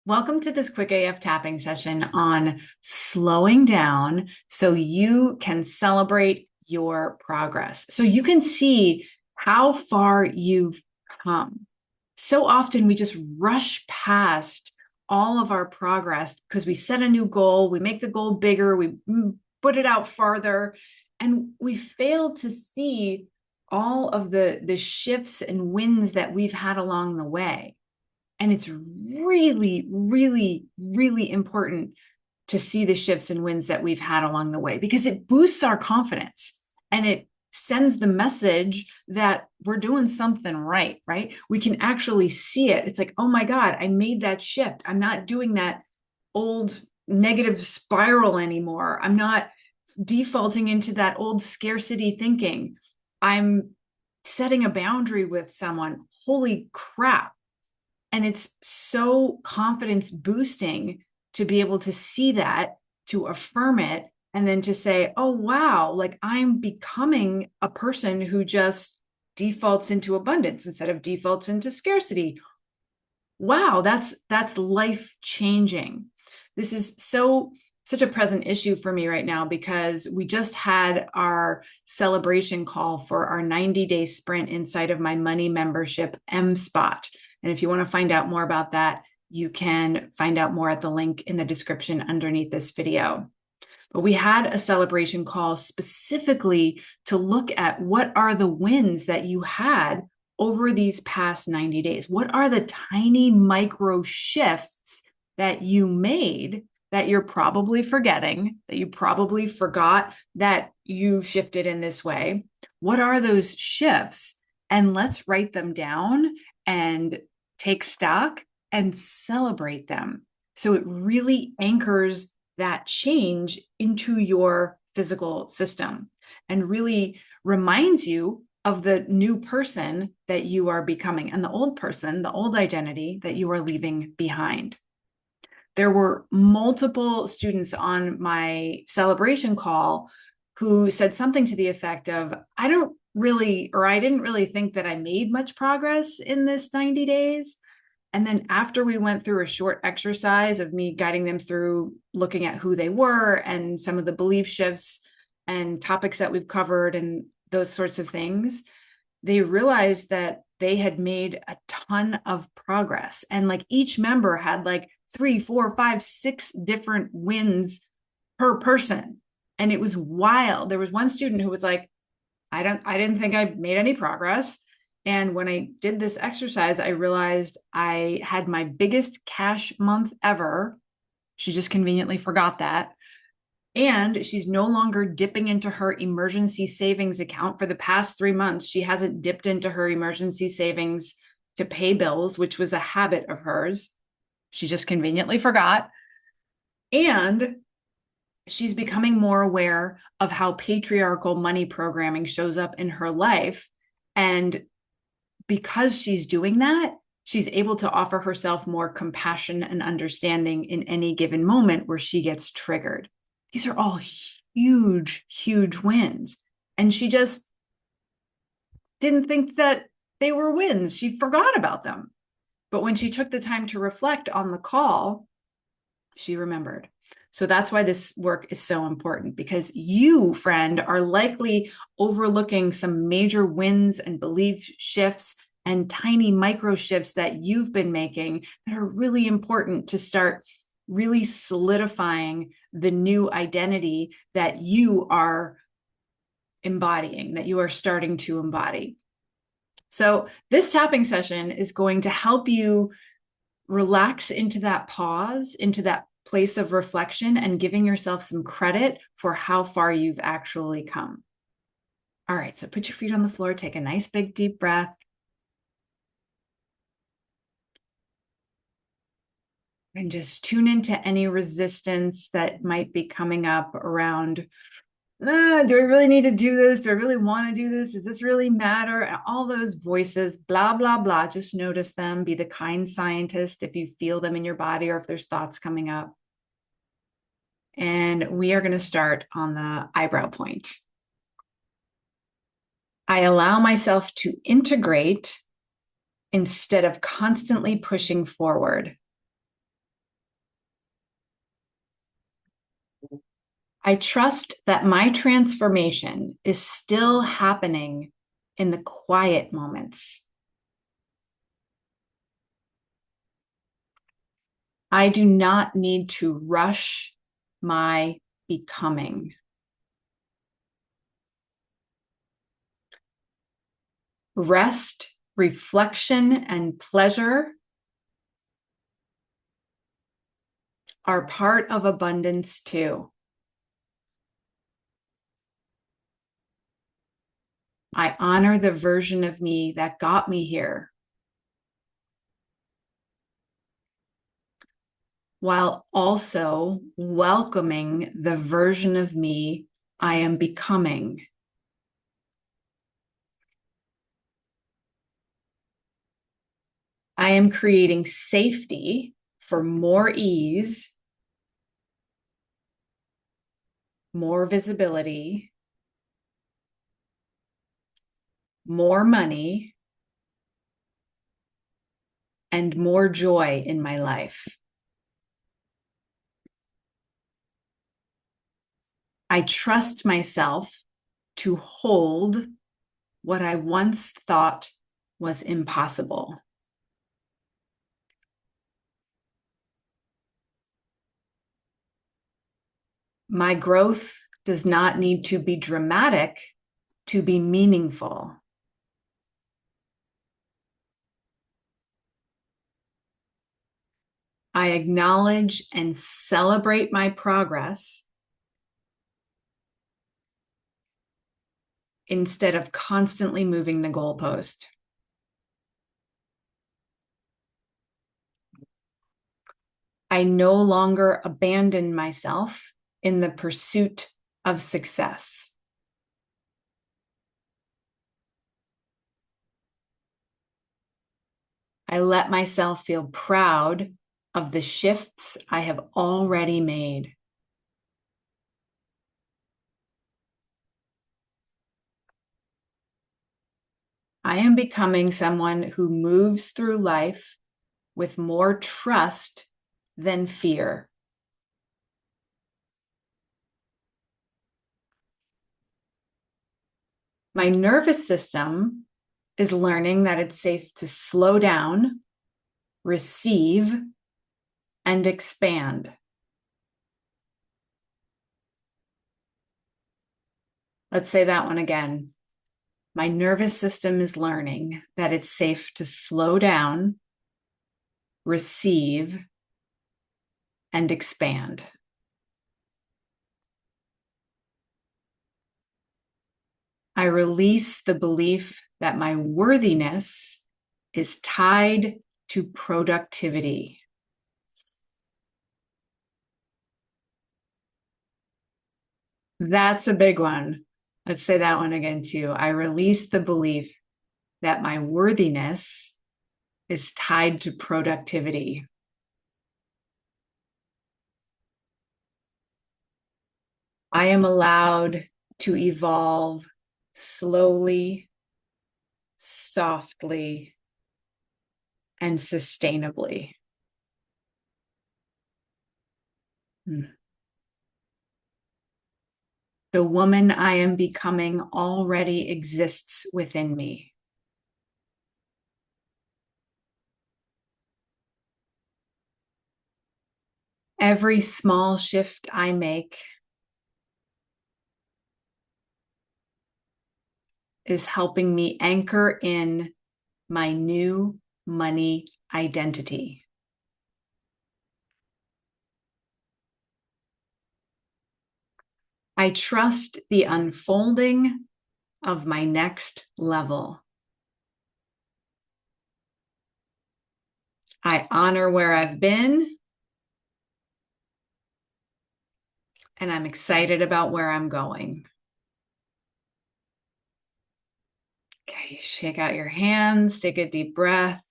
Welcome to this quick AF tapping session on slowing down so you can celebrate your progress. So you can see how far you've come. So often we just rush past all of our progress because we set a new goal, we make the goal bigger, we put it out farther, and we fail to see all of the shifts and wins that we've had along the way. And it's really, really, really important to see the shifts and wins that we've had along the way because it boosts our confidence and it sends the message that we're doing something right, right? We can actually see it. It's like, oh my God, I made that shift. I'm not doing that old negative spiral anymore. I'm not defaulting into that old scarcity thinking. I'm setting a boundary with someone. Holy crap. And it's so confidence boosting to be able to see that, to affirm it, and then to say, oh, wow, like I'm becoming a person who just defaults into abundance instead of defaults into scarcity. Wow, that's life changing. This is such a present issue for me right now because we just had our celebration call for our 90-day sprint inside of my money membership M Spot. And if you want to find out more about that, you can find out more at the link in the description underneath this video. But we had a celebration call specifically to look at what are the wins that you had over these past 90 days. What are the tiny micro shifts that you made that you're probably forgetting, that you probably forgot that you shifted in this way? What are those shifts? And let's write them down and take stock and celebrate them. So it really anchors that change into your physical system and really reminds you of the new person that you are becoming and the old person, the old identity that you are leaving behind. There were multiple students on my celebration call who said something to the effect of, I didn't really think that I made much progress in this 90 days. And then after we went through a short exercise of me guiding them through looking at who they were and some of the belief shifts and topics that we've covered and those sorts of things, they realized that they had made a ton of progress. And like each member had like 3, 4, 5, 6 different wins per person. And it was wild. There was one student who was like, I didn't think I made any progress. And when I did this exercise, I realized I had my biggest cash month ever. She just conveniently forgot that. And she's no longer dipping into her emergency savings account. For the past 3 months, she hasn't dipped into her emergency savings to pay bills, which was a habit of hers. She just conveniently forgot. And she's becoming more aware of how patriarchal money programming shows up in her life. And because she's doing that, she's able to offer herself more compassion and understanding in any given moment where she gets triggered. These are all huge, huge wins. And she just didn't think that they were wins. She forgot about them. But when she took the time to reflect on the call, she remembered. So that's why this work is so important, because you, friend, are likely overlooking some major wins and belief shifts and tiny micro shifts that you've been making that are really important to start really solidifying the new identity that you are embodying, that you are starting to embody. So this tapping session is going to help you relax into that pause, into that place of reflection, and giving yourself some credit for how far you've actually come. All right, so put your feet on the floor, take a nice big deep breath. And just tune into any resistance that might be coming up around, do I really need to do this? Do I really want to do this? Does this really matter? All those voices, blah, blah, blah. Just notice them. Be the kind scientist if you feel them in your body or if there's thoughts coming up. And we are going to start on the eyebrow point. I allow myself to integrate instead of constantly pushing forward. I trust that my transformation is still happening in the quiet moments. I do not need to rush my becoming. Rest, reflection, and pleasure are part of abundance too. I honor the version of me that got me here, while also welcoming the version of me I am becoming. I am creating safety for more ease, more visibility, more money, and more joy in my life. I trust myself to hold what I once thought was impossible. My growth does not need to be dramatic to be meaningful. I acknowledge and celebrate my progress instead of constantly moving the goalpost. I no longer abandon myself in the pursuit of success. I let myself feel proud of the shifts I have already made. I am becoming someone who moves through life with more trust than fear. My nervous system is learning that it's safe to slow down, receive, and expand. Let's say that one again. My nervous system is learning that it's safe to slow down, receive, and expand. I release the belief that my worthiness is tied to productivity. That's a big one. Let's say that one again, too. I release the belief that my worthiness is tied to productivity. I am allowed to evolve slowly, softly, and sustainably. The woman I am becoming already exists within me. Every small shift I make is helping me anchor in my new money identity. I trust the unfolding of my next level. I honor where I've been, and I'm excited about where I'm going. Okay, shake out your hands, take a deep breath.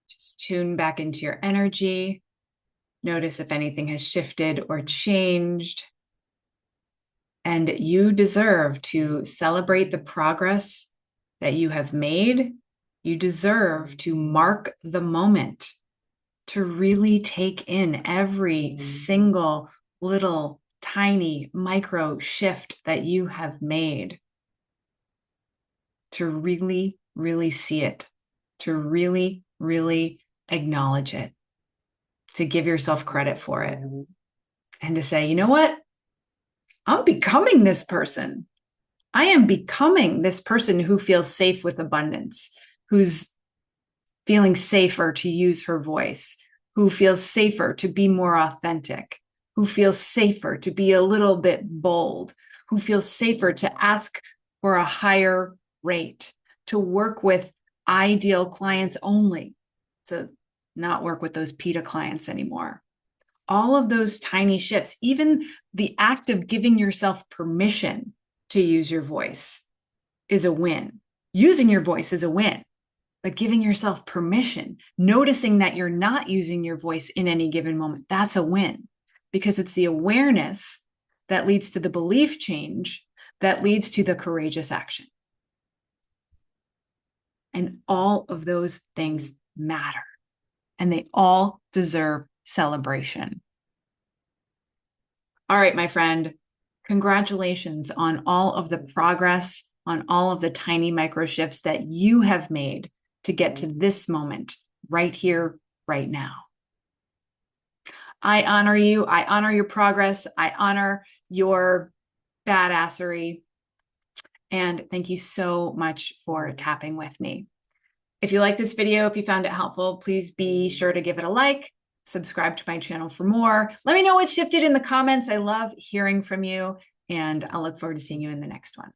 Just tune back into your energy. Notice if anything has shifted or changed. And you deserve to celebrate the progress that you have made. You deserve to mark the moment, to really take in every single little tiny micro shift that you have made, to really, really see it, to really, really acknowledge it, to give yourself credit for it, and to say, you know what? I'm becoming this person. I am becoming this person who feels safe with abundance, who's feeling safer to use her voice, who feels safer to be more authentic, who feels safer to be a little bit bold, who feels safer to ask for a higher rate, to work with ideal clients only, to not work with those PETA clients anymore. All of those tiny shifts, even the act of giving yourself permission to use your voice is a win. Using your voice is a win, but giving yourself permission, noticing that you're not using your voice in any given moment, that's a win, because it's the awareness that leads to the belief change that leads to the courageous action. And all of those things matter, and they all deserve celebration. All right, my friend, congratulations on all of the progress, on all of the tiny micro shifts that you have made to get to this moment right here, right now. I honor you. I honor your progress. I honor your badassery. And thank you so much for tapping with me. If you like this video, if you found it helpful, please be sure to give it a like, subscribe to my channel for more. Let me know what shifted in the comments. I love hearing from you, and I'll look forward to seeing you in the next one.